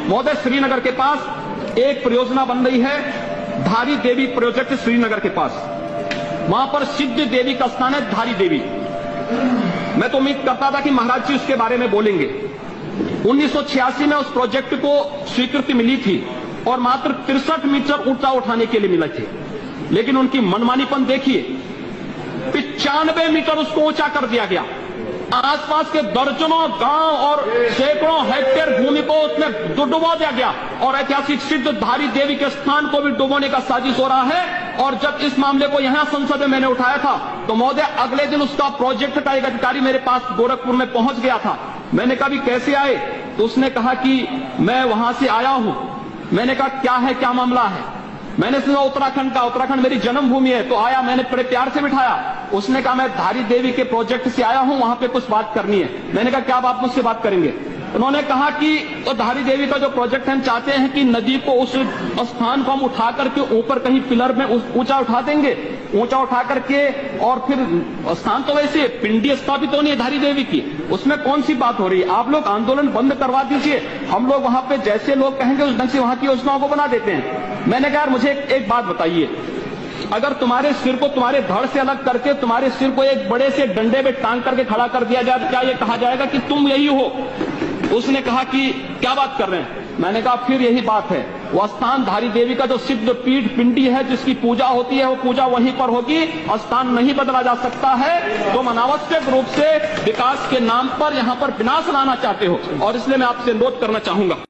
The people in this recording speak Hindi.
महोदय, श्रीनगर के पास एक परियोजना बन रही है, धारी देवी प्रोजेक्ट श्रीनगर के पास। वहां पर सिद्ध देवी का स्थान है, धारी देवी। मैं तो उम्मीद करता था कि महाराज जी उसके बारे में बोलेंगे। 1986 में उस प्रोजेक्ट को स्वीकृति मिली थी और मात्र 63 मीटर ऊंचा उठाने के लिए मिले थे, लेकिन उनकी मनमानीपन देखिए, 95 मीटर उसको ऊंचा कर दिया गया। आसपास के दर्जनों गांव और सैकड़ों हेक्टेयर भूमि को उसमें डुबो दिया गया और ऐतिहासिक सिद्ध धारी देवी के स्थान को भी डुबोने का साजिश हो रहा है। और जब इस मामले को यहां संसद में मैंने उठाया था तो महोदय, अगले दिन उसका प्रोजेक्ट का एक अधिकारी मेरे पास गोरखपुर में पहुंच गया था। मैंने कहा, भी कैसे आए? तो उसने कहा कि मैं वहां से आया हूं। मैंने कहा, क्या है, क्या मामला है? मैंने सुना उत्तराखंड का, उत्तराखंड मेरी जन्मभूमि है। तो आया, मैंने बड़े प्यार से बिठाया। उसने कहा, मैं धारी देवी के प्रोजेक्ट से आया हूं, वहां पे कुछ बात करनी है। मैंने कहा, क्या बात मुझसे बात करेंगे? उन्होंने कहा कि तो धारी देवी का जो प्रोजेक्ट है, हम चाहते हैं कि नदी को, उस स्थान को हम उठा करके ऊपर कहीं पिलर में ऊंचा उठा देंगे, ऊंचा उठा करके, और फिर स्थान तो वैसे पिंडी स्थापित होनी है धारी देवी की, उसमें कौन सी बात हो रही है? आप लोग आंदोलन बंद करवा दीजिए, हम लोग वहां पे जैसे लोग कहेंगे उस ढंग से वहां की योजनाओं को बना देते हैं। मैंने कहा, मुझे एक बात बताइए, अगर तुम्हारे सिर को तुम्हारे धड़ से अलग करके तुम्हारे सिर को एक बड़े से डंडे में टांग करके खड़ा कर दिया जाए, क्या ये कहा जाएगा कि तुम यही हो? उसने कहा कि क्या बात कर रहे हैं? मैंने कहा, फिर यही बात है, वह स्थान धारी देवी का जो सिद्ध पीठ पिंडी है, जिसकी पूजा होती है, वो पूजा वहीं पर होगी, स्थान नहीं बदला जा सकता है। तुम अनावश्यक रूप से विकास के नाम पर यहां पर विनाश लाना चाहते हो, और इसलिए मैं आपसे अनुरोध करना चाहूंगा।